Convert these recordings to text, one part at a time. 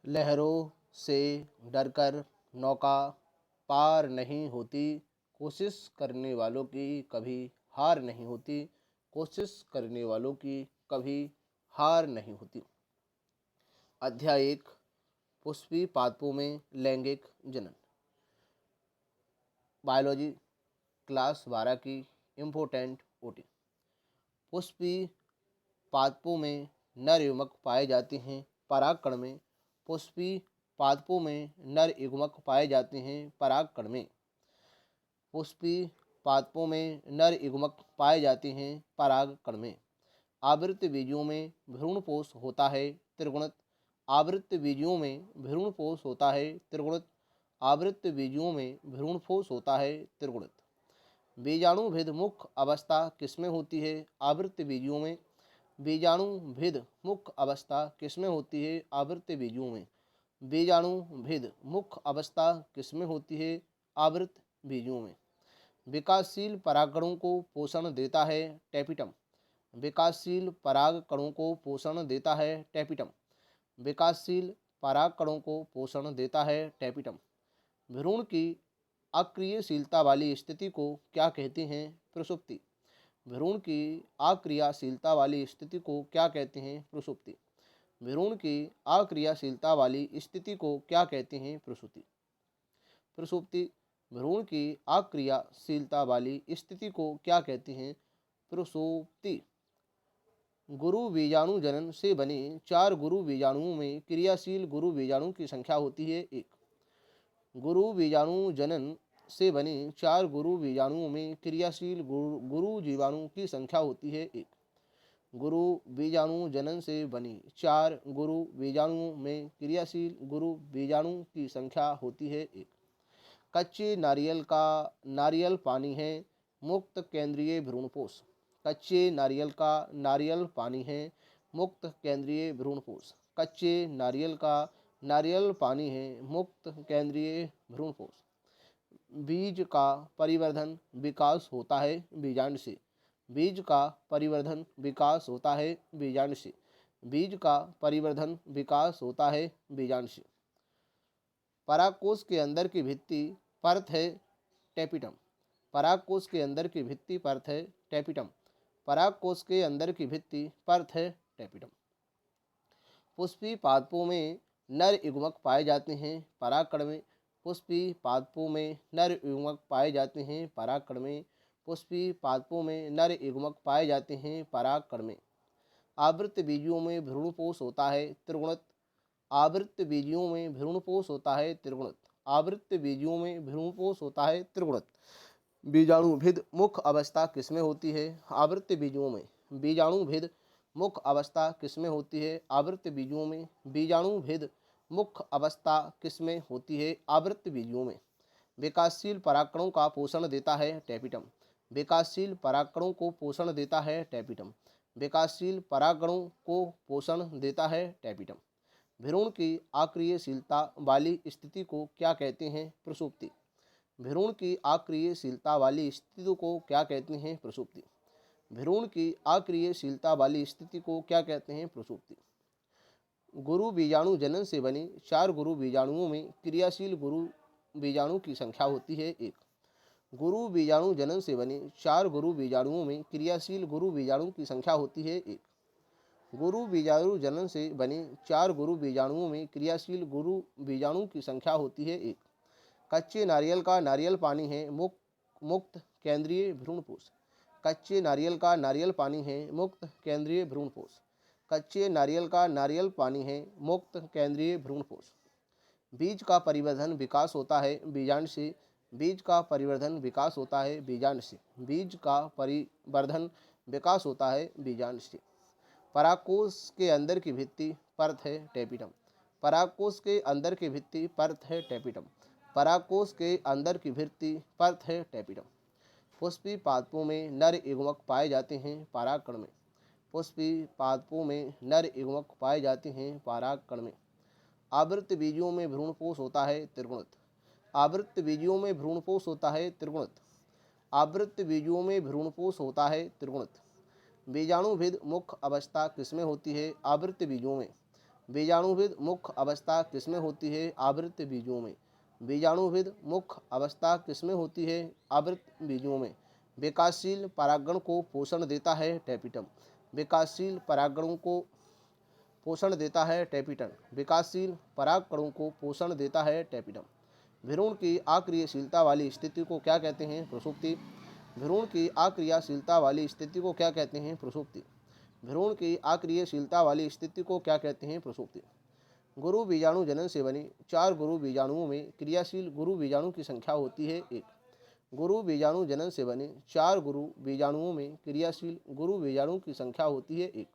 लहरों से डरकर नौका पार नहीं होती, कोशिश करने वालों की कभी हार नहीं होती, कोशिश करने वालों की कभी हार नहीं होती। अध्याय 1 पुष्पी पादपों में लैंगिक जनन। बायोलॉजी क्लास 12 की इम्पोर्टेंट ओटी। पुष्पी पादपों में नर युग्मक पाए जाते हैं परागकण में। पुष्पी पादपों में नर युग्मक पाए जाते हैं परागकण में। पुष्पी पादपों में नर युग्मक पाए जाते हैं परागकण में। आवृत्त बीजों में भ्रूणपोष होता है त्रिगुणित। आवृत्त बीजों में भ्रूणपोष होता है त्रिगुणित। आवृत्त बीजों में भ्रूणपोष होता है त्रिगुणित। बीजाणुभेद मुख्य अवस्था किसमें होती है? आवृत्त बीजों में। बीजाणुभेद मुख्य अवस्था किसमें होती है? आवृत्त बीजों में। बीजाणुभेद मुख्य अवस्था किसमें होती है? आवृत्त बीजों में। विकासशील परागकणों को पोषण देता है टेपिटम। विकासशील परागकणों को पोषण देता है टेपिटम। विकासशील परागकणों को पोषण देता है टेपिटम। भ्रूण की अक्रियशीलता वाली स्थिति को क्या कहते हैं? प्रसुप्ति। भ्रूण की अक्रियाशीलता वाली स्थिति को क्या कहते हैं? प्रसुप्ति। भ्रूण की अक्रियाशीलता वाली स्थिति को क्या कहते हैं? प्रसूति। प्रसुप्ति। भ्रूण की अक्रियाशीलता वाली स्थिति को क्या कहते हैं? प्रसूप्ति। गुरु बीजाणु जनन से बने 4 गुरु बीजाणुओं में क्रियाशील गुरु बीजाणु की संख्या होती है 1। गुरु बीजाणु जनन से बने 4 गुरु बीजाणुओं में क्रियाशील गुरु जीवाणु की संख्या होती है 1। गुरु बीजाणु जनन से बनी 4 गुरु बीजाणुओं में क्रियाशील गुरु बीजाणु की संख्या होती है 1। कच्चे नारियल का नारियल पानी है मुक्त केंद्रीय भ्रूणपोष। कच्चे नारियल का नारियल पानी है मुक्त केंद्रीय भ्रूणपोष। कच्चे नारियल का नारियल पानी है मुक्त केंद्रीय भ्रूणपोष। बीज का परिवर्धन विकास होता है बीजांड से। बीज का परिवर्धन विकास होता है बीजांड से। बीज का परिवर्धन विकास होता है बीजांड से। परागकोश के अंदर की भित्ति परत है टेपिटम। परागकोश के अंदर की भित्ति परत है टेपिटम। परागकोश के अंदर की भित्ति परत है टेपिटम। पुष्पी पादपों में नर युग्मक पाए जाते हैं परागकण में। पुष्पी पादपों में नर युग्मक पाए जाते हैं परागकण में। पुष्पी पादपों में नर युग्मक पाए जाते हैं परागकण में। आवृत्त बीजों में भ्रूणपोष होता है त्रिगुणित। आवृत्त बीजों में भ्रूणपोष होता है त्रिगुणित। आवृत्त बीजों में भ्रूणपोष होता है त्रिगुणित। बीजाणुभेद मुख्य अवस्था किसमें होती है? आवृत्त बीजों में। बीजाणुभेद मुख्य अवस्था किसमें होती है? आवृत्त बीजों में। बीजाणुभेद मुख्य अवस्था किसमें होती है? आवृत्त बीजों में। विकासशील परागकणों का पोषण देता है टेपिटम। विकासशील परागकणों को पोषण देता है टेपिटम। विकासशील परागकणों को पोषण देता है टेपिटम। भ्रूण की अक्रियशीलता वाली स्थिति को क्या कहते हैं? प्रसुप्ति। भ्रूण की अक्रियशीलता वाली स्थिति को क्या कहते हैं? प्रसुप्ति। भ्रूण की अक्रियशीलता वाली स्थिति को क्या कहते हैं? प्रसुप्ति। गुरु बीजाणु जनन से बने 4 गुरु बीजाणुओं में क्रियाशील गुरु बीजाणु की संख्या होती है 1। गुरु बीजाणु जनन से बने 4 गुरु बीजाणुओं में क्रियाशील गुरु बीजाणु की संख्या होती है 1। गुरु बीजाणु जनन से बने 4 गुरु बीजाणुओं में क्रियाशील गुरु बीजाणु की संख्या होती है 1। कच्चे नारियल का नारियल पानी है मुक्त केंद्रीय भ्रूणपोष। कच्चे नारियल का नारियल पानी है मुक्त केंद्रीय भ्रूणपोष। कच्चे नारियल का नारियल पानी है मुक्त केंद्रीय भ्रूणपोष। बीज का परिवर्धन विकास होता है बीजांड से। बीज का परिवर्धन विकास होता है बीजांड से। बीज का परिवर्धन विकास होता है बीजांड से। परागकोश के अंदर की भित्ति परत है टेपिटम। परागकोश के अंदर की भित्ति परत है टेपिटम। परागकोश के अंदर की भित्ति परत है टेपिटम। पुष्पी पादपों में नर युग्मक पाए जाते हैं परागकण में। पुष्पी पादपों में नर युग्मक पाए जाते हैं परागकण में। आवृत्त बीजों में भ्रूणपोष होता है त्रिगुणित। आवृत्त बीजों में भ्रूणपोष होता है त्रिगुणित। आवृत्त बीजों में भ्रूणपोष होता है त्रिगुणित। बीजाणुभेद मुख्य अवस्था किसमें होती है? आवृत्त बीजों में। बीजाणुविद मुख्य अवस्था किसमें होती है? आवृत्त बीजों में। बीजाणुविद मुख्य अवस्था किसमें होती है? आवृत्त बीजों में। विकासशील परागण को पोषण देता है टेपिटम। विकासशील परागणों को पोषण देता है टेपिटम। विकासशील परागकणों को पोषण देता है टेपिटम। भ्रूण की अक्रियाशीलता वाली स्थिति को क्या कहते हैं? प्रसुप्ति। भ्रूण की अक्रियाशीलता वाली स्थिति को क्या कहते हैं? प्रसुप्ति। भ्रूण की अक्रियाशीलता वाली स्थिति को क्या कहते हैं? प्रसुप्ति। गुरु बीजाणु जनन से बने 4 गुरु बीजाणुओं में क्रियाशील गुरु बीजाणु की संख्या होती है 1। गुरु बीजाणु जनन से बने 4 गुरु बीजाणुओं में क्रियाशील गुरु बीजाणु की संख्या होती है 1।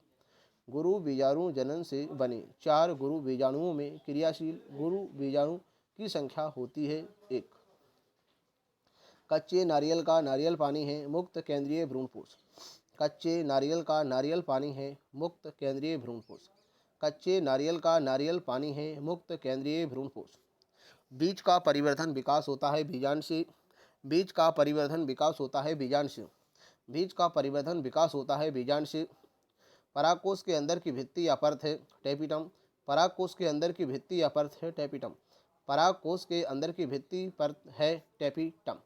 गुरु बीजाणु जनन से बने 4 गुरु बीजाणुओं में क्रियाशील गुरु बीजाणु की संख्या होती है 1। कच्चे नारियल का नारियल पानी है मुक्त केंद्रीय भ्रूणपोष। कच्चे नारियल का नारियल पानी है मुक्त केंद्रीय भ्रूणपोष। कच्चे नारियल का नारियल पानी है मुक्त केंद्रीय भ्रूणपोष। बीज का परिवर्धन विकास होता है बीजांड से। बीज का परिवर्धन विकास होता है बीजांड से। बीज का परिवर्धन विकास होता है बीजांड से। परागकोश के अंदर की भित्ति या परत है टेपिटम। परागकोश के अंदर की भित्ति या परत है टेपिटम। परागकोश के अंदर की भित्ति परत है टेपिटम।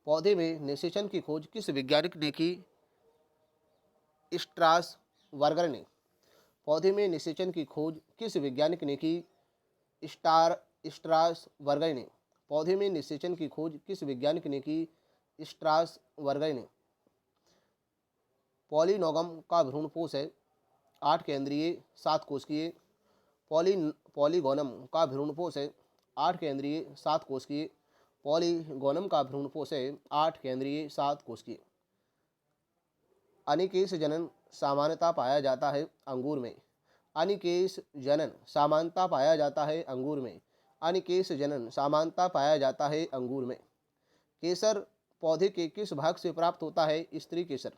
पौधे में निषेचन की खोज किस वैज्ञानिक ने की? स्ट्रासबर्गर ने। पौधे में निषेचन की खोज किस वैज्ञानिक ने की? स्ट्रासबर्गर ने। पौधे में निषेचन की खोज किस वैज्ञानिक ने की? स्ट्रासबर्गर ने। पॉलीनोगम का भ्रूणपोष है 8 केंद्रीय 7 कोशिकीय। पॉलीगोनम का भ्रूणपोष है 8 केंद्रीय 7 कोशिकीय। पॉलीगोनम का भ्रूणपोष है 8 केंद्रीय 7 कोशिकीय। अनिकेश जनन सामान्यतः पाया जाता है अंगूर में। अनिकेश जनन सामान्यतः पाया जाता है अंगूर में। अनिकेश जनन सामान्यतः पाया जाता है अंगूर में। केसर पौधे के किस भाग से प्राप्त होता है? स्त्री केसर।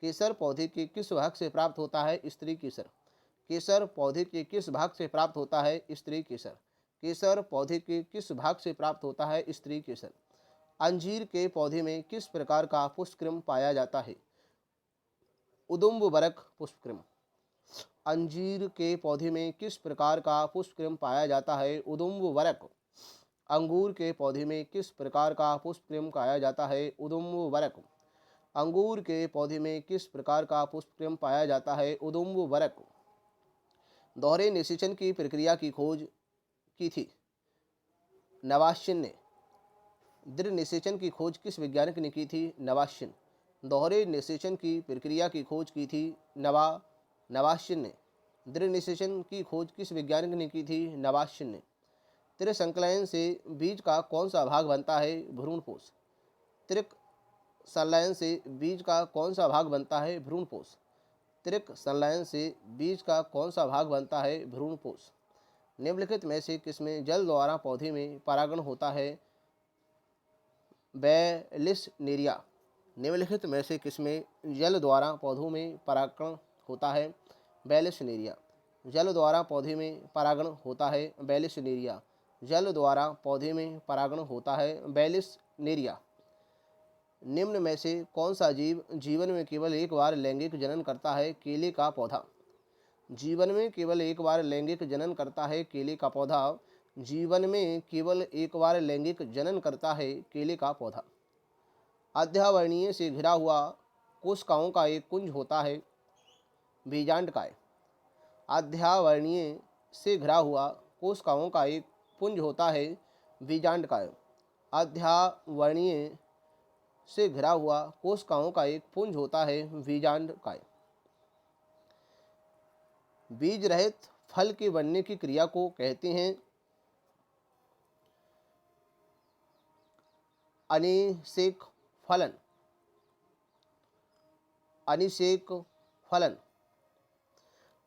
केसर पौधे के किस भाग से प्राप्त होता है? स्त्री केसर। केसर पौधे के किस भाग से प्राप्त होता है? स्त्री केसर। केसर पौधे के किस भाग से प्राप्त होता है? स्त्री केसर। अंजीर के पौधे में किस प्रकार का पुष्पक्रम पाया जाता है? उदुम्बरक पुष्पक्रम। अंजीर के पौधे में किस प्रकार का पुष्पक्रम पाया जाता है? उदुम्बरक। अंगूर के पौधे में किस प्रकार का पुष्पक्रम पाया जाता है? उदुम्बरक। अंगूर के पौधे में किस प्रकार का पुष्पक्रम पाया जाता है? उदुम्बरक। दोहरे निषेचन की प्रक्रिया की खोज की थी नवाश्यन ने। दृढ़ निषेचन की खोज किस वैज्ञानिक ने की थी? नवाश्यन। दोहरे निषेचन की प्रक्रिया की खोज की थी नवाश्यन ने। दृढ़ निषेचन की खोज किस वैज्ञानिक ने की थी? नवाश्यन ने। त्रिसंकलयन से बीज का कौन सा भाग बनता है? भ्रूणपोष। त्रिसंलयन से बीज का कौन सा भाग बनता है? भ्रूणपोष। त्रिसंलयन से बीज का कौन सा भाग बनता है? भ्रूणपोष। निम्नलिखित में से किसमें जल द्वारा पौधे में परागण होता है? बैलिसनेरिया। निम्नलिखित में से किसमें जल द्वारा पौधों में परागण होता है? बैलिसनेरिया। जल द्वारा पौधे में परागण होता है बैलिसनेरिया। जल द्वारा पौधे में परागण होता है बैलिसनेरिया। निम्न में से कौन सा जीव जीवन में केवल एक बार लैंगिक जनन करता है? केले का पौधा। जीवन में केवल एक बार लैंगिक जनन करता है केले का पौधा। जीवन में केवल एक बार लैंगिक जनन करता है केले का पौधा। अध्यावरणीय से घिरा हुआ कोशिकाओं का एक कुंज होता है बीजांडकाय। अध्यावरणीय से घिरा हुआ कोशिकाओं का एक पुंज होता है बीजांडकाय। अध्यावरणीय से घिरा हुआ कोशिकाओं का एक पुंज होता है बीजांडकाय। बीज रहित फल के बनने की क्रिया को कहते हैं अनिषेक फलन। अनिषेक फलन।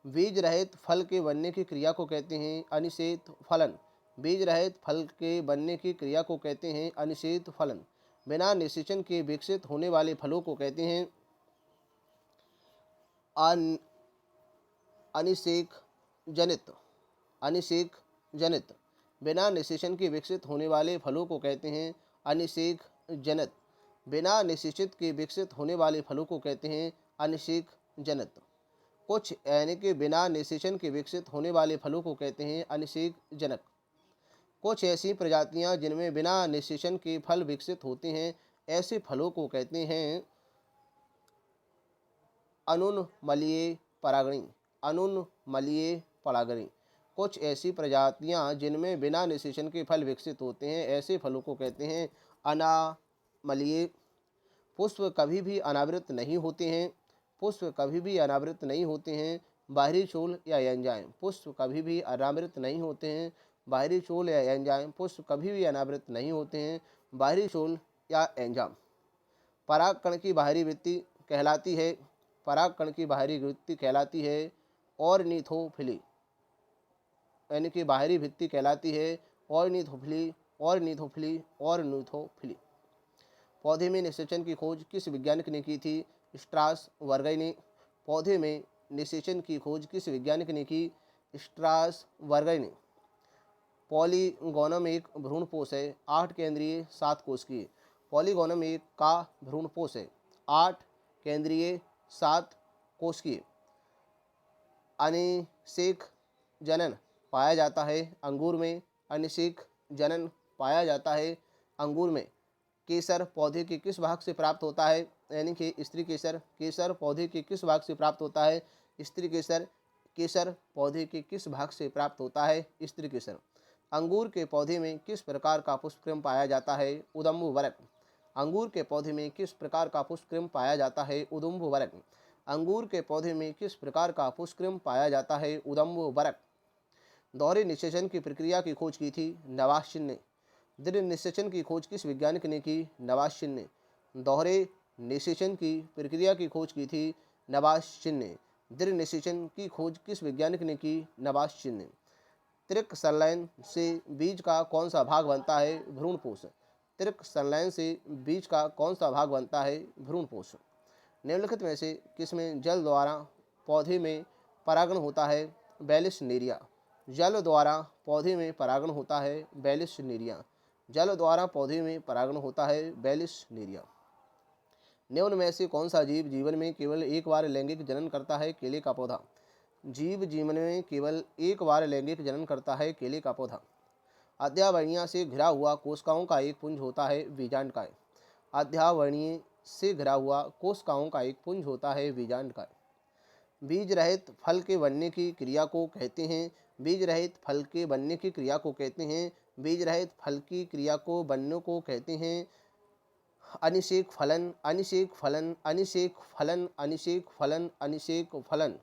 बीज रहित फल के बनने की क्रिया को कहते हैं अनिषेक फलन। बीज रहित फल के बनने की क्रिया को कहते हैं अनिषेक फलन। बिना निषेचन के विकसित होने वाले फलों को कहते हैं अनिषेक जनित। अनिषेक जनित। बिना निषेचन के विकसित होने वाले फलों को कहते हैं अनिषेक जनित। बिना निषेचित के विकसित होने वाले फलों को कहते हैं अनिषेक जनित। कुछ यानी कि बिना निषेचन के विकसित होने वाले फलों को कहते हैं अनिषेक जनक। कुछ ऐसी प्रजातियां जिनमें बिना निषेचन के फल विकसित होते हैं, ऐसे फलों को कहते हैं अनुन्मलीय परागणी। अनुन्मलीय परागणी। कुछ ऐसी प्रजातियां जिनमें बिना निषेचन के फल विकसित होते हैं, ऐसे फलों को कहते हैं अनामलीय। पुष्प कभी भी अनावृत नहीं होते हैं। पुष्प कभी भी अनावृत नहीं होते हैं। बाहरी छोल या एंजाइम। पुष्प कभी भी अनावृत नहीं होते हैं। बाहरी छोल या एंजाइम। पुष्प कभी भी अनावृत नहीं होते हैं। बाहरी छोल या एंजाइम। परागकण की बाहरी वृत्ति कहलाती है। परागकण की बाहरी वृत्ति कहलाती है ऑर्निथोफिली, यानी कि बाहरी भित्ति कहलाती है ऑर्निथोफिली। ऑर्निथोफिली। ऑर्निथोफिली। पौधे में निषेचन की खोज किस वैज्ञानिक ने की थी? स्ट्रासबर्ग ने। पौधे में निषेचन की खोज किस वैज्ञानिक ने की? स्ट्रासबर्ग ने। पॉलीगोनम एक भ्रूणपोष है, 8 केंद्रीय 7 कोशिकीय। पॉलीगोनम एक का भ्रूणपोष है, 8 केंद्रीय 7 कोशिकीय। अनिषेक जनन पाया जाता है अंगूर में। अनिषेक जनन पाया जाता है अंगूर में। केसर पौधे के किस भाग से प्राप्त होता है? यानी कि स्त्री केसर। केसर पौधे के किस भाग से प्राप्त होता है? स्त्री केसर। केसर पौधे के किस भाग से प्राप्त होता है? स्त्री केसर। अंगूर के पौधे में किस प्रकार का पुष्पक्रम पाया जाता है? उदम्बवर्ग। अंगूर के पौधे में किस प्रकार का पुष्पक्रम पाया जाता है? उदम्बवर्ग। अंगूर के पौधे में किस प्रकार का पुष्पक्रम पाया जाता है? उदम्बवर्ग। दोहरे निषेचन की प्रक्रिया की खोज की थी नवाश्चिन ने। दृढ़ निषेचन की खोज किस वैज्ञानिक ने की? नवाश्चिन ने। दोहरे निषेचन की प्रक्रिया की खोज की थी नवाश्चिन ने। दृढ़ निषेचन की खोज किस वैज्ञानिक ने की? नवाश्चिन ने। त्रिक संलयन से बीज का कौन सा भाग बनता है? भ्रूणपोष। त्रिक संलयन से बीज का कौन सा भाग बनता है? भ्रूणपोष। निम्नलिखित में से किसमें जल द्वारा पौधे में परागण होता है? बैलिसनेरिया। जल द्वारा पौधे में परागण होता है बैलिसनेरिया। जल द्वारा पौधे में परागण होता है बैलिसनेरिया। निम्न में से कौन सा जीव जीवन में केवल एक बार लैंगिक जनन करता है? केले का पौधा। जीव जीवन में केवल एक बार लैंगिक जनन करता है केले का पौधा। अध्यावरणीय से घिरा हुआ कोशिकाओं का एक पुंज होता है बीजांडकाय। अध्यावरणीय से घिरा हुआ कोशिकाओं का एक पुंज होता है बीजांडकाय। बीज रहित फल के बनने की क्रिया को कहते हैं। बीज रहित फल के बनने की क्रिया को कहते हैं। बीज रहित फल की क्रिया को बनने को कहते हैं अनिषेक फलन। अनिषेक फलन। अनिषेक फलन। अनिषेक फलन। अनिषेक फलन।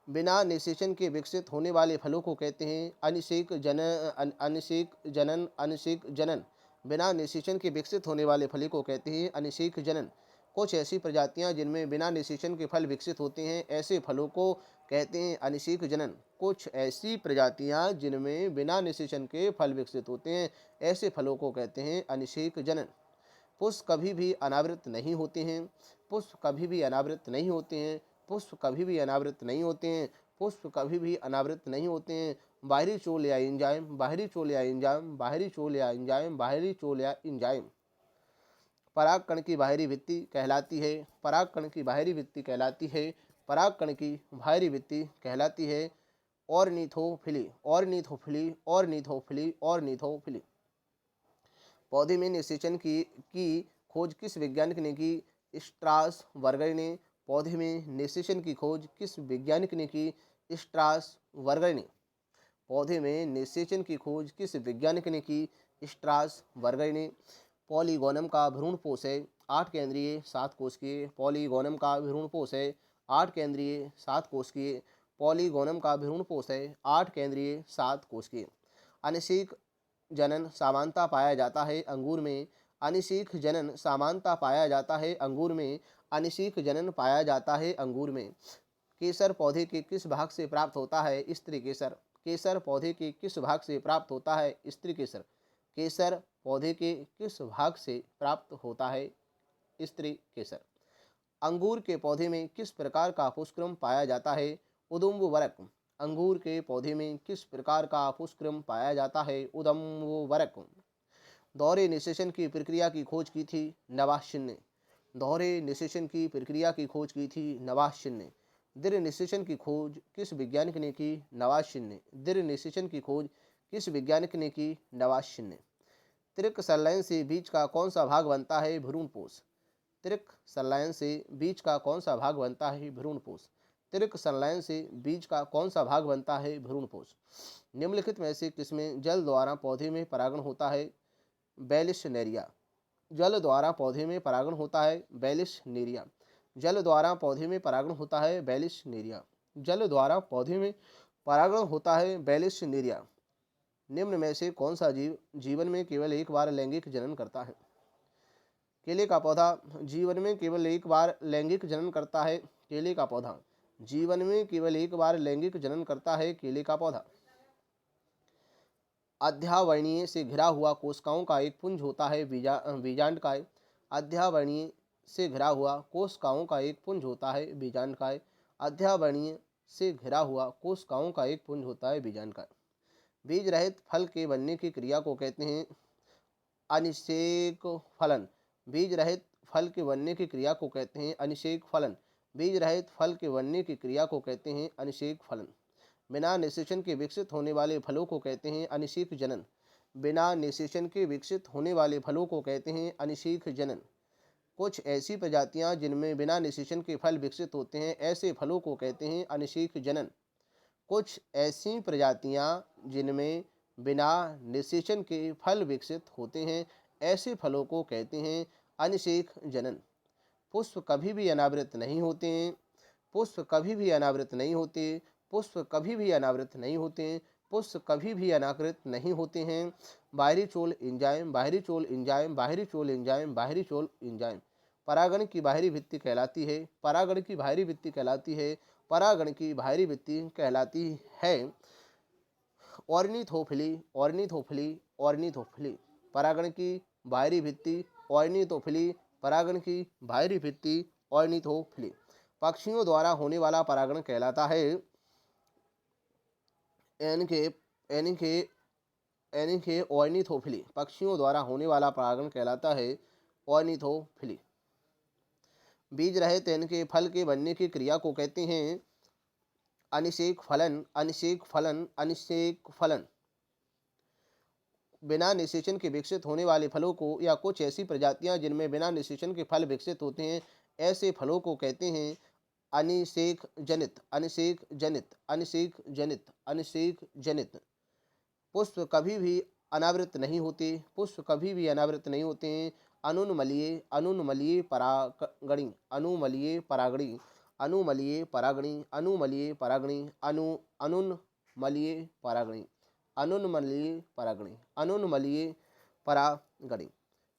बिना निषेचन के विकसित होने वाले फलों को कहते हैं अनिषेक जनन। अनिषेक जनन। अनिषेक जनन। बिना निषेचन के विकसित होने वाले फल को कहते हैं अनिषेक जनन। कुछ ऐसी प्रजातियां जिनमें बिना निषेचन के फल विकसित होते हैं, ऐसे फलों को कहते हैं अनिषेक जनन। कुछ ऐसी प्रजातियां जिनमें बिना निषेचन के फल विकसित होते हैं, ऐसे फलों को कहते हैं अनिषेक जनन। पुष्प कभी भी अनावृत नहीं होते हैं। पुष्प कभी भी अनावृत नहीं होते हैं। पुष्प कभी भी अनावृत नहीं होते हैं। पुष्प कभी भी अनावृत नहीं होते हैं। बाहरी चोल या एंजाइम। बाहरी चोल या एंजाइम। बाहरी चोल या एंजाइम। बाहरी चोल या एंजाइम। परागकण की बाहरी भित्ति कहलाती है। परागकण की बाहरी भित्ति कहलाती है। परागकण की बाहरी भित्ति कहलाती है ऑर्निथोफिली। ऑर्निथोफिली। ऑर्निथोफिली। ऑर्निथोफिली। पौधे में निषेचन की खोज किस वैज्ञानिक ने की? स्ट्रासबर्ग ने। पौधे में निषेचन की खोज किस वैज्ञानिक ने की? स्ट्रासबर्ग ने। पौधे में निषेचन की खोज किस वैज्ञानिक ने की? स्ट्रासबर्ग ने। पॉलीगोनम का भ्रूणपोष है, 8 केंद्रीय 7 कोशिकीय। पॉलीगोनम का भ्रूणपोष है, 8 केंद्रीय 7 कोशिकीय। पॉलीगोनम का भ्रूणपोष है, 8 केंद्रीय 7 कोशिकीय। अनिषेक जनन समानता पाया जाता है अंगूर में। अनिषेक जनन समानता पाया जाता है अंगूर में। अनिषेक जनन पाया जाता है अंगूर में। केसर पौधे के किस भाग से प्राप्त होता है? स्त्री केसर। केसर पौधे के किस भाग से प्राप्त होता है? स्त्री केसर। केसर पौधे के किस भाग से प्राप्त होता है? स्त्री केसर। अंगूर के पौधे में किस प्रकार का पुष्पक्रम पाया जाता है? उदुम्बवर्ग। अंगूर के पौधे में किस प्रकार का पुष्पक्रम पाया जाता है? उदुम्बवर्ग। दोहरे निषेचन की प्रक्रिया की खोज की थी नवाश्चिन ने। दोहरे निषेचन की प्रक्रिया की खोज की थी नवाश्चिन ने। दृढ़ निषेचन की खोज किस वैज्ञानिक ने की? नवाज ने। दृढ़ निषेचन की खोज किस वैज्ञानिक ने की? नवाज ने। त्रिक संलयन से बीज का कौन सा भाग बनता है? भ्रूणपोष। त्रिक संलयन से बीज का कौन सा भाग बनता है? भ्रूणपोष। त्रिक संलयन से बीज का कौन सा भाग बनता है? भ्रूणपोष। निम्नलिखित में से किसमें जल द्वारा पौधे में परागण होता है? बैलिस्नेरिया। जल द्वारा पौधे में परागण होता है? बैलिस्नेरिया। जल द्वारा पौधे में परागण होता है? बैलिस्नेरिया। जल द्वारा पौधे में परागण होता है? बैलिस्नेरिया। निम्न में से कौन सा जीव जीवन में केवल एक बार लैंगिक जनन करता है? केले का पौधा जीवन में केवल एक बार लैंगिक जनन करता है? केले का पौधा जीवन में केवल एक बार लैंगिक जनन करता है? केले का पौधा। अध्यावरणीय से घिरा हुआ कोशिकाओं का एक पुंज होता है? बीजांडकाय। अध्यावरणीय से घिरा हुआ कोशिकाओं का एक पुंज होता है? बीजांडकाय। अध्यावरणीय से घिरा हुआ कोशिकाओं का एक पुंज होता है? बीजांडकाय। बीज रहित फल के बनने की क्रिया को कहते हैं? अनिषेक फलन। बीज रहित फल के बनने की क्रिया को कहते हैं? अनिषेक फलन। बीज रहित फल के बनने की क्रिया को कहते हैं? अनिषेक फलन। बिना निषेचन के विकसित होने वाले फलों को कहते हैं? अनिषेक जनन। बिना निषेचन के विकसित होने वाले फलों को कहते हैं? अनिषेक जनन। कुछ ऐसी प्रजातियां जिनमें बिना निषेचन के फल विकसित होते हैं, ऐसे फलों को कहते हैं? अनिषेक जनन। कुछ ऐसी प्रजातियां जिनमें बिना निषेचन के फल विकसित होते हैं, ऐसे फलों को कहते हैं? अनिषेक जनन। पुष्प कभी भी अनावृत नहीं होते हैं। पुष्प कभी भी अनावृत नहीं होते। पुष्प कभी भी अनावृत नहीं होते। पुष्प कभी भी अनावृत नहीं होते हैं। बाहरी चोल एंजाइम, बाहरी चोल एंजाइम, बाहरी चोल एंजाइम, बाहरी चोल एंजाइम। परागण की बाहरी भित्ति कहलाती है? परागण की बाहरी भित्ति कहलाती है? परागण की बाहरी भित्ति कहलाती है? Ornithophily, ornithophily, ornithophily. परागण की बाहरी भित्ति ऑर्निथोफिली। परागण की बाहरी भित्ति ऑर्निथोफिली। पक्षियों द्वारा होने वाला परागण कहलाता है? एनिके ऑर्निथोफिली। पक्षियों द्वारा होने वाला परागण कहलाता है? ऑर्निथोफिली। बीज रहित एनके फल के बनने की क्रिया को कहते हैं? अनिषेक फलन, अनिषेक फलन, अनिषेक फलन। बिना निषेचन के विकसित होने वाले फलों को या कुछ ऐसी प्रजातियां जिनमें बिना निषेचन के फल विकसित होते हैं, ऐसे फलों को कहते हैं? अनिषेक जनित, अनिषेक जनित, अनिषेक जनित, अनिषेक जनित। पुष्प कभी भी अनावृत नहीं होते। पुष्प कभी भी अनावृत नहीं होते हैं। अनुन्मलीय, अनुन्मलीय परागणी, अनुमलीय परागणी, अनुमलीय परागणी, अनुमलीय परागणी, अनुन्मलीय परागणी, अनुन्मलीय परागणी, अनुन्मलीय परागणी।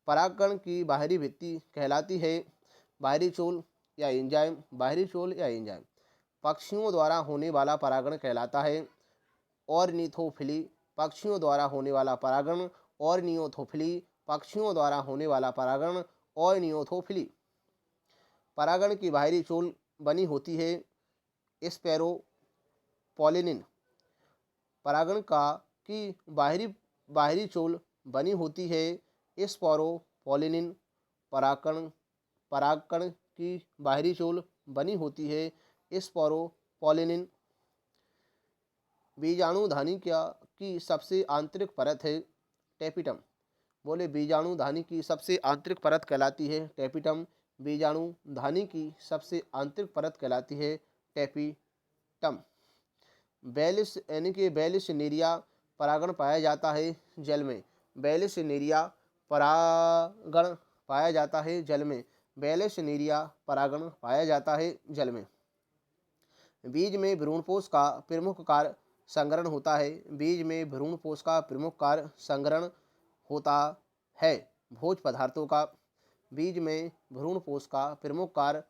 परागण की बाहरी भित्ति कहलाती है? बाहरी चोल या एंजाइम, बाहरी चोल या एंजाइम। पक्षियों द्वारा होने वाला परागण कहलाता है? ऑर्निथोफिली। पक्षियों द्वारा होने वाला परागण ऑर्निथोफिली। पक्षियों द्वारा होने वाला परागण ऑर्निथोफिली। परागण की बाहरी चोल बनी होती है? स्पैरो पॉलिनिन। परागण का की बाहरी चोल बनी होती है? स्पोरो पॉलिनिन। परागकण की बाहरी चोल बनी होती है? स्पोरो पॉलिनिन। बीजाणुधानी की सबसे आंतरिक परत है? टेपिटम। बोले बीजाणुधानी की सबसे आंतरिक परत कहलाती है? टेपिटम। बीजाणुधानी की सबसे आंतरिक परत कहलाती है? टेपिटम। बैलिस यानी कि बैलिस्नेरिया परागण पाया जाता है जल में? बैलिस्नेरिया परागण पाया जाता है जल में? बैलिस्नेरिया परागण पाया जाता है जल में। बीज में भ्रूणपोष का प्रमुख कार्य संग्रहण होता है? बीज में भ्रूणपोष का प्रमुख कार्य संग्रहण होता है भोज्य पदार्थों का? बीज में भ्रूणपोष का प्रमुख कार्य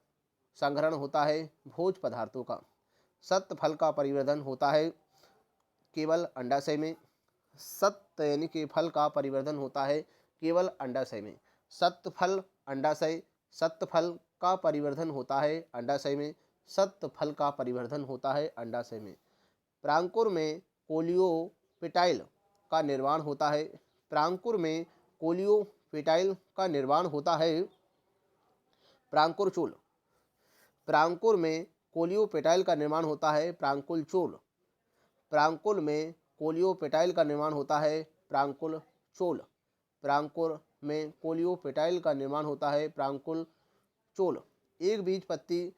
संग्रहण होता है भोज्य पदार्थों का। सत्त फल का परिवर्धन होता है केवल अंडाशय में? सत्त यानी कि फल का परिवर्धन होता है केवल अंडाशय में। सत्त फल अंडाशय, सत्त फल का परिवर्धन होता है अंडाशय में। सत्त फल का परिवर्धन होता है अंडाशय में। प्रांकुर में कोलियोपेटाइल का निर्माण होता है? प्रांकुर में कोलियोपेटाइल का निर्माण होता है? प्रांकुर चूल। प्रांकुर में कोलियोपेटाइल का निर्माण होता है प्रांकुल चोल। प्रांकुल में कोलियोपेटाइल का निर्माण होता है प्रांकुल चोल। प्रांकुल में कोलियोपेटाइल का निर्माण होता है प्रांकुल चोल। एक बीजपत्री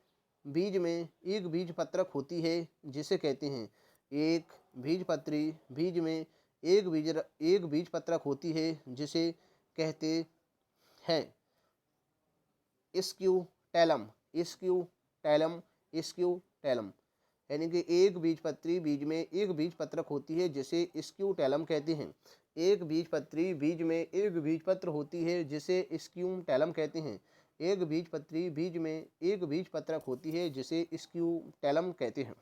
बीज में एक बीजपत्रक होती है जिसे कहते हैं। एक बीजपत्री बीज में एक बीजपत्रक होती है जिसे कहते हैं स्क्यूटैलम। स्क्यूटैलम स्क्यूटैलम यानी कि एक बीजपत्री बीज में एक बीजपत्रक होती है जिसे स्क्यूटैलम कहते हैं। एक बीजपत्री बीज में एक बीजपत्र होती है जिसे स्क्यूटैलम कहते हैं। एक बीजपत्री बीज में एक बीजपत्रक होती है जिसे स्क्यूटैलम कहते हैं।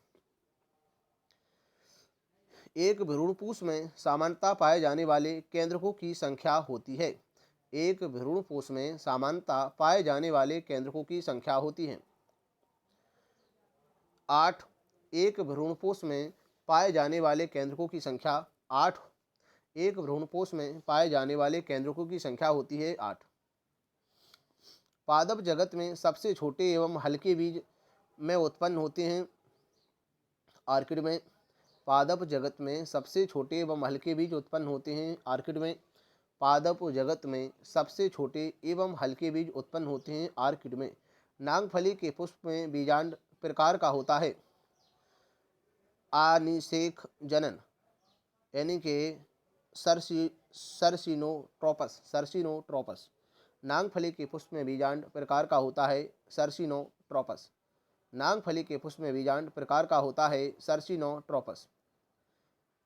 एक भ्रूणपूष में सामान्यतः पाए जाने वाले केंद्रकों की संख्या होती है। एक भ्रूणपूष में सामान्यतः पाए जाने वाले केंद्रकों की संख्या होती है 8। एक भ्रूणपोष में पाए जाने वाले केंद्रकों की संख्या 8। एक भ्रूणपोष में पाए जाने वाले केंद्रकों की संख्या होती है 8। पादप जगत में सबसे छोटे एवं हल्के बीज में उत्पन्न होते हैं आर्किड में। पादप जगत में सबसे छोटे एवं हल्के बीज उत्पन्न होते हैं आर्किड में। पादप जगत में सबसे छोटे एवं हल्के बीज उत्पन्न होते हैं आर्किड में। नागफली के पुष्प में बीजांड प्रकार का होता है अनिषेक जनन यानी कि सर्सिनोट्रोपस। नागफली के पुष्प में बीजांड प्रकार का होता है सर्सिनोट्रोपस। नागफली के पुष्प में बीजांड प्रकार का होता है सर्सिनोट्रोपस।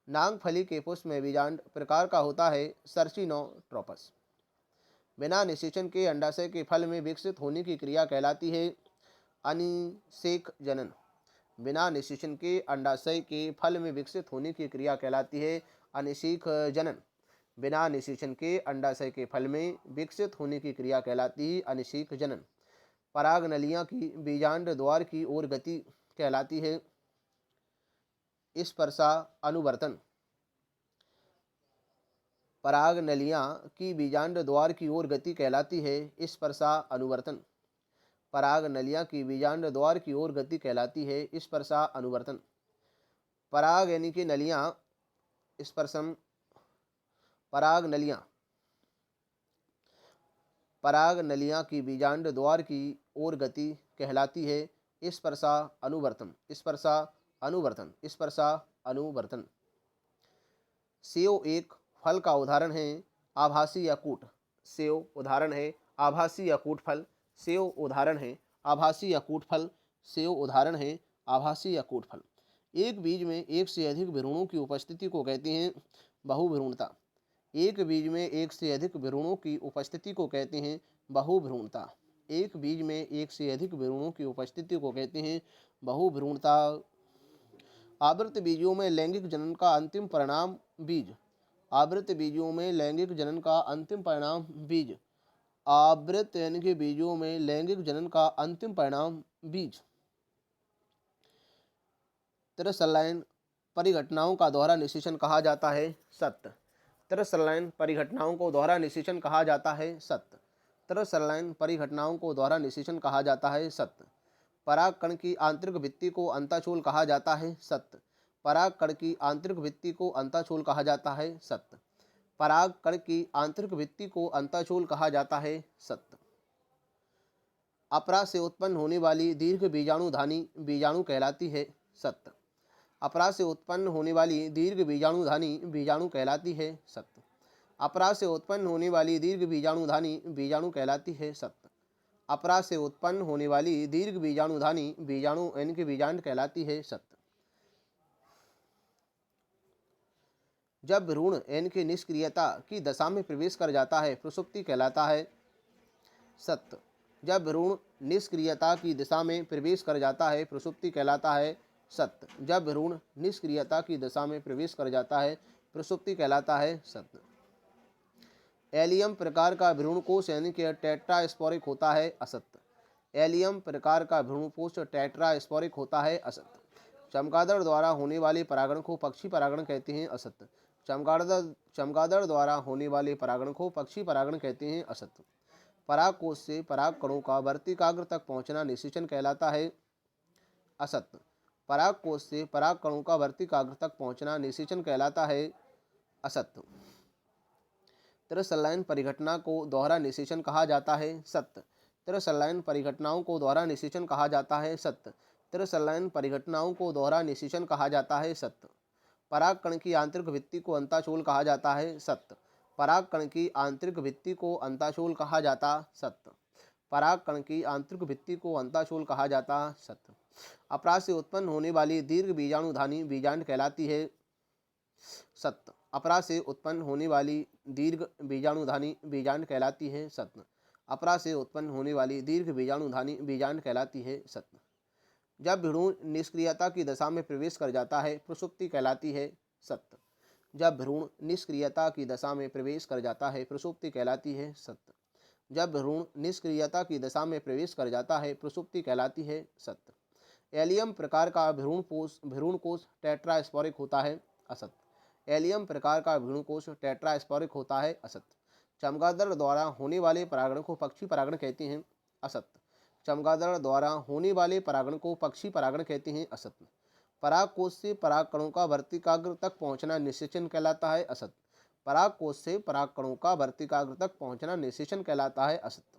नागफली के पुष्प में बीजांड प्रकार का होता है सर्सिनोट्रोपस। बिना निषेचन के अंडाशय के फल में विकसित होने की क्रिया कहलाती है अनिषेक जनन। बिना निषेचन के अंडाशय के फल में विकसित होने की क्रिया कहलाती है अनिषेक जनन। बिना निषेचन के अंडाशय के फल में विकसित होने की क्रिया कहलाती है अनिषेक जनन। पराग नलियां की बीजांड द्वार की ओर गति कहलाती है स्पर्शा अनुवर्तन। पराग नलियां की बीजांड द्वार की ओर गति कहलाती है स्पर्शा अनुवर्तन। पराग नलियां की बीजांड द्वार की ओर गति कहलाती है स्पर्शा अनुवर्तन। पराग यानी कि नलियां स्पर्शम। पराग नलियां की बीजांड द्वार की ओर गति कहलाती है स्पर्शा अनुवर्तन। स्पर्शा अनुवर्तन। स्पर्शा अनुवर्तन। सेव एक फल का उदाहरण है आभासी यकृत। सेव उदाहरण है आभासी यकृत फल। सेव उदाहरण है आभासी यकृत फल। सेव उदाहरण है आभासी यकृत फल। एक बीज में एक से अधिक भ्रूणों की उपस्थिति को कहते हैं बहुभ्रूणता। एक बीज में एक से अधिक भ्रूणों की उपस्थिति को कहते हैं बहुभ्रूणता। एक बीज में एक से अधिक भ्रूणों की उपस्थिति को कहते हैं बहुभ्रूणता। आवृत बीजों में लैंगिक जनन का अंतिम परिणाम बीज। आवृत बीजों में लैंगिक जनन का अंतिम परिणाम बीज। आवृत यानी कि बीजों में लैंगिक जनन का अंतिम परिणाम बीज। त्रिसंलयन परिघटनाओं का दोहरा निषेचन कहा जाता है सत्य। त्रिसंलयन परिघटनाओं को दोहरा निषेचन कहा जाता है सत्य। त्रिसंलयन परिघटनाओं को दोहरा निषेचन कहा जाता है सत्य। परागकण की आंतरिक भित्ति को अंताचूल कहा जाता है सत्य। परागकण की आंतरिक भित्ति को अंताचूल कहा जाता है सत्य। परागकण की आंतरिक भित्ति को अंताचूल कहा जाता है सत्य। अपरा से उत्पन्न होने वाली दीर्घ बीजाणुधानी बीजाणु कहलाती है सत्य। अपरा से उत्पन्न होने वाली दीर्घ बीजाणुधानी बीजाणु कहलाती है सत्य। अपरा से उत्पन्न होने वाली दीर्घ बीजाणुधानी बीजाणु कहलाती है सत्य। अपरा से उत्पन्न होने वाली दीर्घ बीजाणुधानी बीजाणु यानी कि बीजांड कहलाती है सत्य। जब भ्रूण यानी कि निष्क्रियता की दशा में प्रवेश कर जाता है प्रसुप्ति कहलाता है सत्य। जब भ्रूण निष्क्रियता की दिशा में प्रवेश कर जाता है प्रसुप्ति कहलाता है सत्य। जब भ्रूण निष्क्रियता की दशा में प्रवेश कर जाता है प्रसुप्ति कहलाता है सत्य। एलियम प्रकार का भ्रूणकोश यानी कि टेट्रास्पोरिक होता है असत्य। एलियम प्रकार का भ्रूणकोश टेट्रास्पोरिक होता है असत्य। चमगादड़ द्वारा होने वाले परागण को पक्षी परागण कहते हैं असत्य। चमगादड़ द्वारा होने वाले परागण को पक्षी परागण कहते हैं असत्य। परागकोश से पराग कणों का वर्तिकाग्र तक पहुंचना निषेचन कहलाता है असत्य। पराग कोश से पराग कणों का वर्तिकाग्र तक पहुंचना निषेचन कहलाता है। असत्य। त्रिसंलयन परिघटना को दोहरा निषेचन कहा जाता है। सत्य। त्रिसंलयन परिघटनाओं को दोहरा निषेचन कहा जाता है। सत्य। त्रिसंलयन परिघटनाओं को दोहरा निषेचन कहा जाता है। सत्य। पराग कण की आंतरिक भित्ति को अंताशूल कहा जाता है। सत्य। पराग कण की आंतरिक भित्ति को अंताशूल कहा जाता। सत्य। पराग कण की आंतरिक भित्ति को अंताशूल कहा जाता। सत्य। अपराग से उत्पन्न होने वाली दीर्घ बीजाणुधानी बीजांड कहलाती है। सत्य। अपराग से उत्पन्न होने वाली दीर्घ बीजाणुधानी बीजांड कहलाती है। सत्य। अपराग से उत्पन्न होने वाली दीर्घ बीजाणुधानी बीजांड कहलाती है। सत्य। जब भ्रूण निष्क्रियता की दशा में प्रवेश कर जाता है प्रसुप्ति कहलाती है। सत्य। जब भ्रूण निष्क्रियता की दशा में प्रवेश कर जाता है प्रसुप्ति कहलाती है। सत्य। जब भ्रूण निष्क्रियता की दशा में प्रवेश कर जाता है प्रसुप्ति कहलाती है। सत्य। एलियम प्रकार का भ्रूणकोश टेट्रास्पोरिक होता है। असत्य। एलियम प्रकार का भ्रूणकोश टेट्रास्पोरिक होता है। असत्य। चमगादड़ द्वारा होने वाले परागण को पक्षी परागण कहते हैं। असत्य। चमगादड़ द्वारा होने वाले परागण को पक्षी परागण कहते हैं। असत्य। पराग कोश से पराग कणों का वर्तिकाग्र तक पहुंचना निषेचन कहलाता है। असत्य। पराग कोश से पराग कणों का वर्तिकाग्र तक पहुंचना निषेचन कहलाता है। असत्य।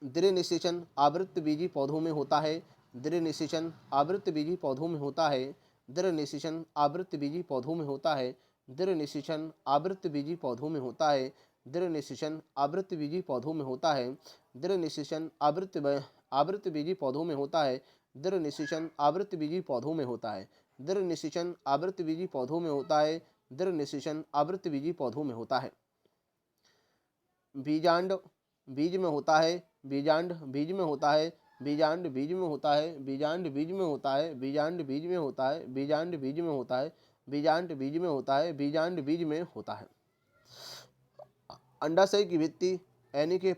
दृढ़ निषेचन आवृत्तबीजी पौधों में होता है। दृढ़ निषेचन आवृत्तबीजी पौधों में होता है। दृढ़ निषेचन आवृत्तबीजी पौधों में होता है। दृढ़ निषेचन आवृत्तबीजी पौधों में होता है। दृढ़ निषेचन आवृत्तबीजी पौधों में होता है। दृढ़ निषेचन आवृत्तबीजी पौधों में होता है। दृढ़ निषेचन आवृत्तबीजी पौधों में होता है। दृढ़ निषेचन आवृत्तबीजी पौधों में होता है। दृढ़ निषेचन आवृत्तबीजी पौधों में होता है। बीजांड बीज में होता है। बीजांड बीज में होता है। बीजांड बीज में होता है। बीजांड बीज में होता है। बीजांड बीज में होता है। बीजांड बीज में होता है। बीजांड बीज में होता है। बीजांड बीज में होता है। अंडाशय की भित्ति यानी कि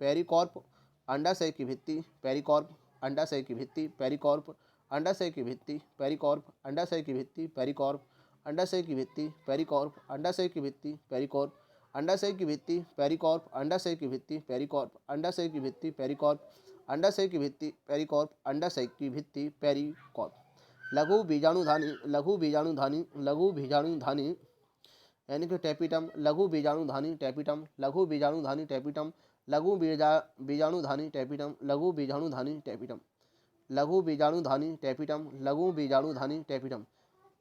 पेरिकॉर्प। अंडाशय की भित्ति पेरिकॉर्प। अंडाशय की भित्ति पेरिकॉर्प। अंडाशय की भित्ति पेरिकॉर्प। अंडाशय की भित्ति पेरिकॉर्प। अंडाशय की भित्ति पेरिकॉर्प। अंडाशय की भित्ति पेरिकॉर्प। अंडाशय की भित्ति पेरिकॉर्प। अंडाशय की भित्ति पेरिकॉर्प। अंडाशय की भित्ति पेरिकॉर्प। अंडाशय की भित्ति पेरिकॉर्प। अंडाशय की भित्ति पेरिकॉर्प। लघु बीजाणुधानी यानी कि टेपिटम। लघु बीजाणुधानी टेपिटम। लघु बीजाणुधानी टेपिटम। लघु बीजाणुधानी टेपिटम। लघु बीजाणुधानी टेपिटम। लघु बीजाणुधानी टेपिटम। लघु बीजाणुधानी टेपिटम।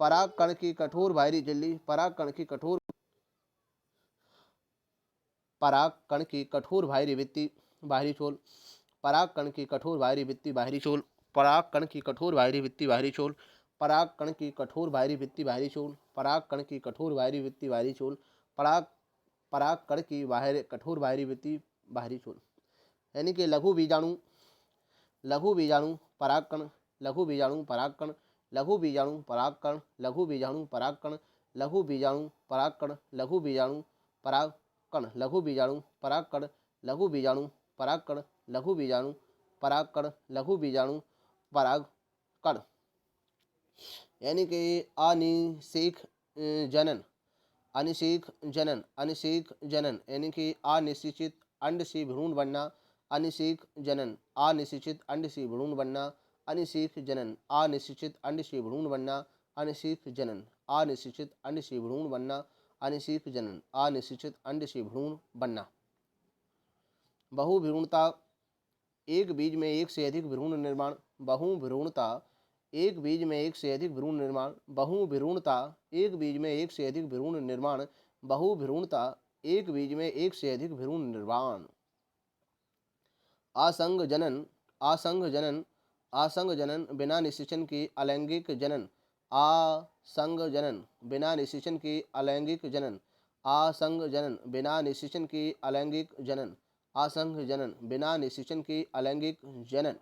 पराग कण की कठोर बाहरी झिल्ली। पराग कण की कठोर बाहरी भित्ति बाहरी छोल। पराग कण की कठोर बाहरी भित्ति बाहरी छोल। पराग कण की कठोर बाहरी भित्ति बाहरी छोल। पराग कण की कठोर बाहरी भित्ति बाहरी छोल। पराग कण की कठोर बाहरी भित्ति बाहरी छोल। पराग कण की कठोर बाहरी भित्ति बाहरी छोल। यानी कि लघु बीजाणु परागकण। लघु बीजाणु परागकण। लघु बीजाणु परागकण। लघु बीजाणु परागकण। लघु बीजाणु परागकण। लघु बीजाणु परागकण। लघु बीजाणु परागकण। लघु बीजाणु परागकण। लघु बीजाणु परागकण। लघु बीजाणु परागकण। यानी कि अनिषेक जनन। अनिषेक जनन। अनिषेक जनन यानी कि अनिश्चित अंड से भ्रूण बनना। अनिषेक जनन। अनिश्चित अंड से भ्रूण बनना। अनिषेक जनन। अनिश्चित अंड से भ्रूण बनना। अनिषेक जनन। अनिश्चित अंड से भ्रूण बनना। अनिषेक जनन। अनिश्चित अंड से भ्रूण बनना। बहुभ्रूणता एक बीज में एक से अधिक भ्रूण निर्माण। बहुभ्रूणता एक बीज में एक से अधिक भ्रूण निर्माण। बहुभ्रूणता एक बीज में एक से अधिक भ्रूण निर्माण। बहुभ्रूणता एक बीज में एक से अधिक भ्रूण निर्माण। असंग जनन। असंग जनन। असंग जनन बिना निषेचन के अलैंगिक जनन। असंग जनन बिना निषेचन के अलैंगिक जनन। असंग जनन बिना निषेचन के अलैंगिक जनन। असंग जनन बिना निषेचन के अलैंगिक जनन।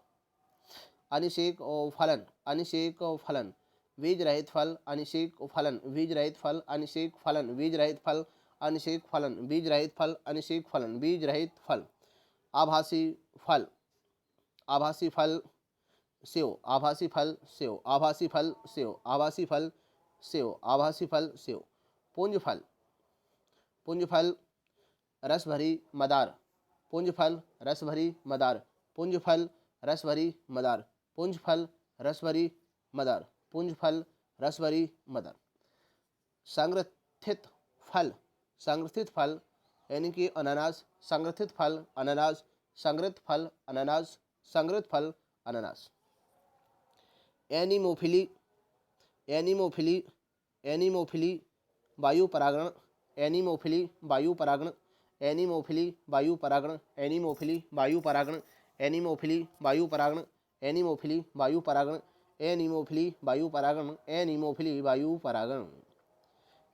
अनिषेक फलन। अनिषेक फलन बीज रहित फल। अनिषेक फलन बीज रहित फल। अनिषेक फलन बीज रहित फल। अनिषेक फलन बीज रहित फल। अनिषेक फलन बीज रहित फल। आभासी फल। आभासी फल सेव। आभासी फल सेव। आभासी फल सेव। आभासी फल सेव। आभासी फल सेव। पुंज फल। पुंज फल रस भरी मदार। पुंजफल रसभरी मदार, पुंजफल रसभरी मदार, पुंजफल रसभरी मदार, पुंजफल रसभरी मदार। संग्रथित फल, संग्रथित फल यानी कि अनानास, संग्रथित फल अनानास, संग्रहित फल अनानास, संग्रहित फल अनानास। एनीमोफिली, एनीमोफिली, एनीमोफिली वायु परागण, एनीमोफिली वायु परागण, एनीमोफिली वायु परागण, एनीमोफिली वायु परागण, एनीमोफिली वायु परागण, एनीमोफिली वायु परागण, एनीमोफिली वायु परागण, एनीमोफिली वायु परागण।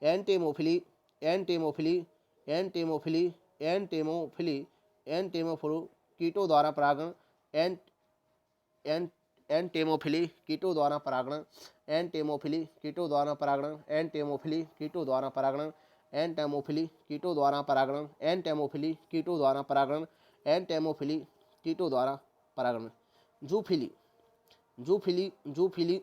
Entomophily, entomophily, entomophily, entomophily, entomophily कीटों द्वारा परागण, एंटेमोफिली कीटों द्वारा परागण, एंटेमोफिली कीटों द्वारा परागण, एंटेमोफिली कीटों द्वारा परागण, एंटेमोफिली कीटों द्वारा परागण, एंटेमोफिली कीटों द्वारा परागण, एंटेमोफिली कीटों द्वारा परागण। जूफिली, जूफिली, जूफिली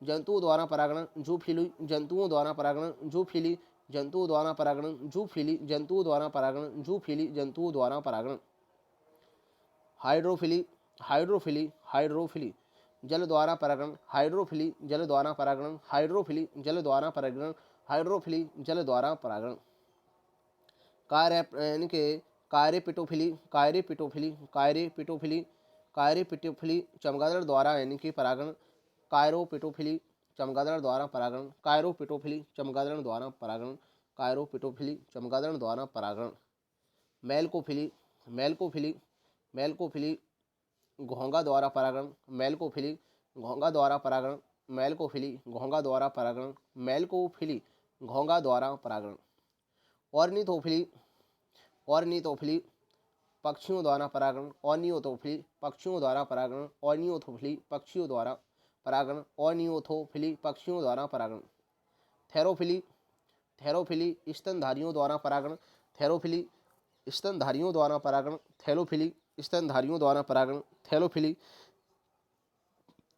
जंतुओं द्वारा परागण, जूफिली जंतुओं द्वारा परागण, जूफिली जंतुओं द्वारा परागण, जूफिली जंतुओं द्वारा परागण, जूफिली जंतुओं द्वारा परागण। हाइड्रोफिली, हाइड्रोफिली, हाइड्रोफिली जल द्वारा परागण, हाइड्रोफिली जल द्वारा परागण, हाइड्रोफिली जल द्वारा परागण, हाइड्रोफिली जल द्वारा परागण। कार्य यानी कि कायरेपिटोफिली, कायरेपिटोफिली, कायरेपिटोफिली, कायरेपिटोफिली चमगादड़ द्वारा यानी कि परागण, कायरोपिटोफिली चमगादड़ द्वारा परागण, कायरोपिटोफिली चमगादड़ द्वारा परागण, कायरोपिटोफिली चमगादड़ द्वारा परागण। मेलकोफिली, मेलकोफिली, मेलकोफिली घोंघा द्वारा परागण, मेलकोफिली घोंघा द्वारा परागण, मेलकोफिली घोंघा द्वारा परागण, मेलकोफिली घोंघा द्वारा परागण। ऑर्निथोफिली, ऑर्निथोफिली पक्षियों द्वारा परागण, ऑर्नियोथोफिली पक्षियों द्वारा परागण, ऑर्नियोथोफिली पक्षियों द्वारा परागण, ऑर्नियोथोफिली पक्षियों द्वारा परागण। थेरोफिली, थेरोफिली स्तनधारियों द्वारा परागण, थेरोफिली स्तनधारियों द्वारा परागण, थेलोफिली स्तनधारियों द्वारा परागण, थेलोफिली,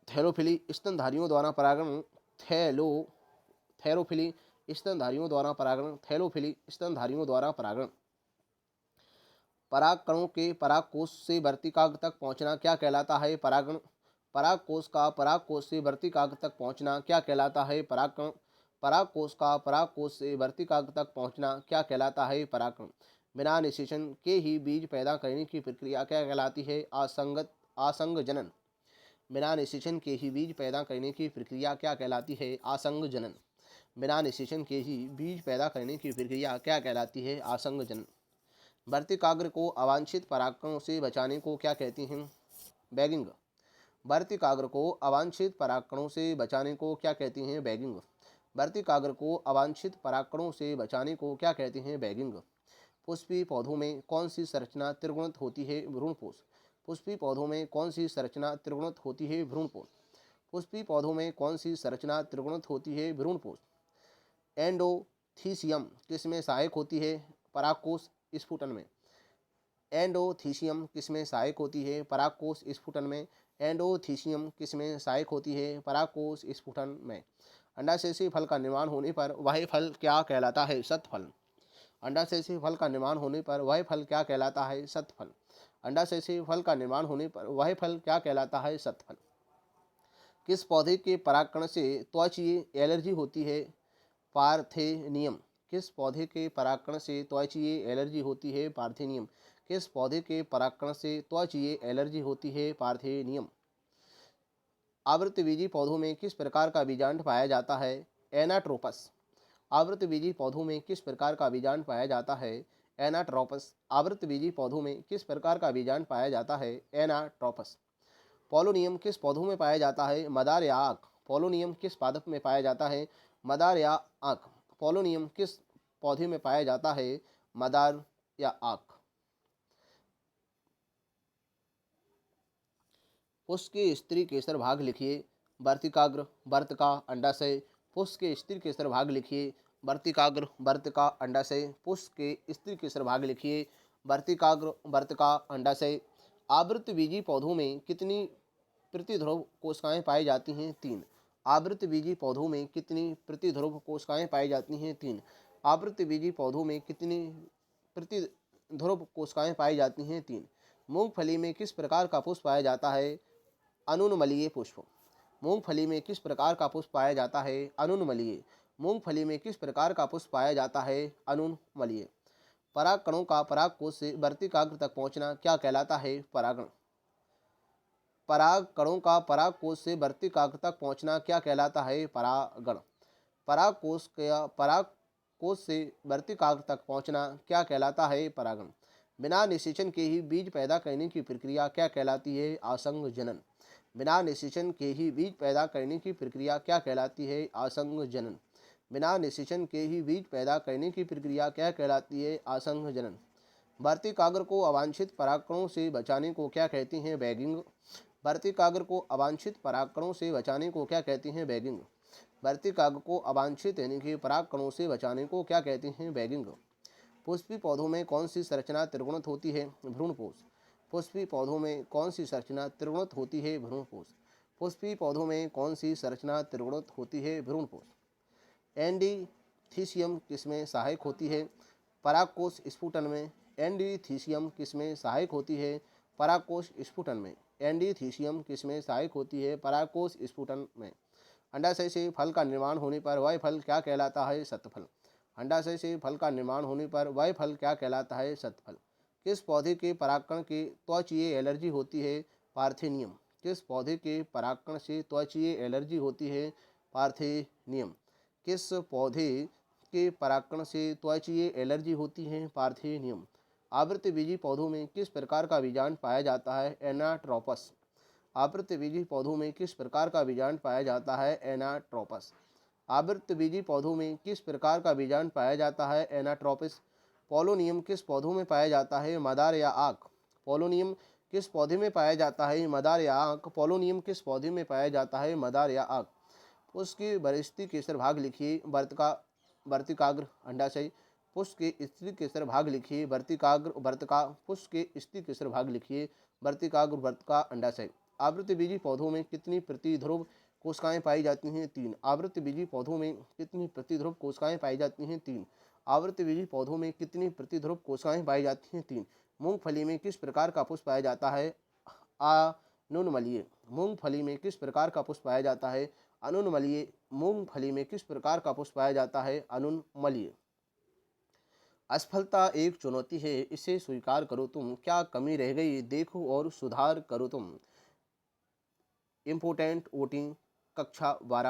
थेलोफिली स्तनधारियों द्वारा परागण, थेरोफिली स्तनधारियों द्वारा परागण, थेलोफिली स्तनधारियों द्वारा परागण। परागकणों के परागकोश से वर्तिकाग्र तक पहुंचना क्या कहलाता है? परागण। परागकोश का परागकोश से वर्तिकाग्र तक पहुंचना क्या कहलाता है? परागकण। परागकोश का परागकोश से वर्तिकाग्र तक पहुंचना क्या कहलाता है? परागकण। बिना निषेचन के ही बीज पैदा करने की प्रक्रिया क्या कहलाती है? आसंग जनन। बिना निषेचन के ही बीज पैदा करने की प्रक्रिया क्या कहलाती है? आसंग जनन। बिना निषेचन के ही बीज पैदा करने की प्रक्रिया क्या कहलाती है? आसंग जनन। वर्तिकाग्र को अवांछित परागकणों से बचाने को क्या कहते हैं? बैगिंग। वर्तिकाग्र को अवांछित परागकणों से बचाने को क्या कहते हैं? बैगिंग। वर्तिकाग्र को अवांछित परागकणों से बचाने को क्या कहते हैं? बैगिंग। पुष्पी पौधों में कौन सी संरचना त्रिगुणित होती है? भ्रूणपोष। पुष्पी पौधों में कौन सी संरचना त्रिगुणित होती है? भ्रूणपोष। पुष्पी पौधों में कौन सी संरचना त्रिगुणित होती है? भ्रूणपोष। एंडोथीसियम किसमें सहायक होती है? परागकोश स्फुटन में। एंडोथीसियम किसमें सहायक होती है? परागकोश स्फुटन में। एंडोथीसियम किसमें सहायक होती है? परागकोश स्फुटन में। अंडाशय से फल का निर्माण होने पर वह फल क्या कहलाता है? सतफल। अंडाशय से फल का निर्माण होने पर वह फल क्या कहलाता है? सतफल। अंडाशय से फल का निर्माण होने पर वह फल क्या कहलाता है? सतफल। किस पौधे के परागकण से त्वचीय एलर्जी होती है? पार्थेनियम। किस पौधे के परागकण से त्वचीय एलर्जी होती है? पार्थेनियम। किस पौधे के परागकण से त्वचीय एलर्जी होती है? पार्थेनियम। आवृतबीजी पौधों में किस प्रकार का बीजांड पाया जाता है? एनाट्रोपस। आवृतबीजी पौधों में किस प्रकार का बीजांड पाया जाता है? एनाट्रोपस। आवृतबीजी पौधों में किस प्रकार का बीजांड पाया जाता है? एनाट्रोपस। पोलोनियम किस पौधों में पाया जाता है? मदार या आंख। पोलोनियम किस पादप में पाया जाता है? मदार या आंख। पोलोनियम किस पौधे में पाया जाता है? मदार या आंख। पुष्प के स्त्री केसर भाग लिखिए। वर्तिकाग्र, वर्तिका, अंडाशय। पुष्प के स्त्री केसर भाग लिखिए। वर्तिकाग्र, वर्तिका, अंडाशय। पुष्प के स्त्री केसर भाग लिखिए। वर्तिकाग्र, वर्तिका, अंडाशय। आवृतबीजी पौधों में कितनी प्रतिध्रुव कोशिकाएं पाई जाती हैं? 3। आवृतबीजी पौधों में कितनी प्रतिध्रुव कोशिकाएं पाई जाती हैं? 3। आवृतबीजी पौधों में कितनी ध्रुव कोशिकाएं पाई जाती हैं? 3। मूंगफली में किस प्रकार का पुष्प पाया जाता है? अनुनमलीय पुष्प। मूंगफली में किस प्रकार का पुष्प पाया जाता है? अनुनमलीय। मूंगफली में किस प्रकार का पुष्प पाया जाता है? अनुनमलीय। परागकणों का परागकोश से वर्तिकाग्र तक पहुंचना क्या कहलाता है? परागण। परागकणों का परागकोश से वर्तिकाग्र तक पहुंचना क्या कहलाता है? परागण। परागकोश से वर्तिकाग्र तक पहुंचना क्या कहलाता है? परागण। बिना निषेचन के ही बीज पैदा करने की प्रक्रिया क्या कहलाती है? आसंग जनन। बिना निषेचन के ही बीज पैदा करने की प्रक्रिया क्या कहलाती है? आसंग जनन। बिना निषेचन के ही बीज पैदा करने की प्रक्रिया क्या कहलाती है? आसंग जनन। वर्तिकाग्र को अवांछित परागकणों से बचाने को क्या कहते हैं? बैगिंग। वर्तिकाग्र को अवांछित परागकणों से बचाने को क्या कहते हैं? बैगिंग। वर्तिकाग्र को अवांछित यानी कि परागकणों से बचाने को क्या कहते हैं? बैगिंग। पुष्पी पौधों में कौन सी संरचना त्रिगुणित होती है? भ्रूणपोष। पुष्पी पौधों में कौन सी संरचना त्रिगुणित होती है? भ्रूणपोष। पुष्पी पौधों में कौन सी संरचना त्रिगुणित होती है? भ्रूणपोष। एंडीथीसियम किसमें सहायक होती है? परागकोश स्फुटन में। एंडीथीसियम किसमें सहायक होती है? परागकोश स्फुटन में। एंडीथीसियम किसमें सहायक होती है? परागकोश स्फुटन में। अंडाशय से फल का निर्माण होने पर वह फल क्या कहलाता है? सतफल। अंडाशय से फल का निर्माण होने पर वह फल क्या कहलाता है? सतफल। किस पौधे के परागकण की त्वचीय एलर्जी होती है? पार्थेनियम। किस पौधे के परागकण से त्वचीय एलर्जी होती है? पार्थेनियम। किस पौधे के परागकण से त्वचीय एलर्जी होती है? पार्थेनियम। आवृतबीजी पौधों में किस प्रकार का बीजांड पाया जाता है? एनाट्रोपस। आवृतबीजी पौधों में किस प्रकार का बीजांड पाया जाता है? एनाट्रोपस। आवृतबीजी पौधों में किस प्रकार का बीजांड पाया जाता है? एनाट्रोपस। पोलोनियम किस पौधों में पाया जाता है? मदार या आँख। पोलोनियम किस पौधे में पाया जाता है? मदार या आँख। पोलोनियम किस पौधे में पाया जाता है? मदार या आँख। पुष्प के वरिष्ठी केसर भाग लिखिए। वर्तिकाग्र अंडाशय। पुष्प के स्त्री केसर भाग लिखिए। वर्तिकाग्र वर्तिका। पुष्प के स्त्री केसर भाग लिखिए। वर्तिकाग्र वर्तिका अंडाशय। आवृतबीजी पौधों में कितनी प्रतिध्रुव कोशिकाएं पाई जाती हैं? 3। आवृतबीजी पौधों में कितनी प्रतिध्रुव कोशिकाएं पाई जाती हैं? 3। आवृतबीजी पौधों में कितनी प्रतिध्रुव कोशिकाएं पाई जाती हैं? 3। मूंगफली में किस प्रकार का पुष्प पाया जाता है? अनुनमलीय। मूंगफली में किस प्रकार का पुष्प पाया जाता है? अनुनमलीय। मूंगफली में किस प्रकार का पुष्प पाया जाता है? अनुनमलीय। असफलता एक चुनौती है, इसे स्वीकार करो तुम। क्या कमी रह गई देखो और सुधार करो तुम। इम्पोर्टेंट वोटिंग कक्षा 12।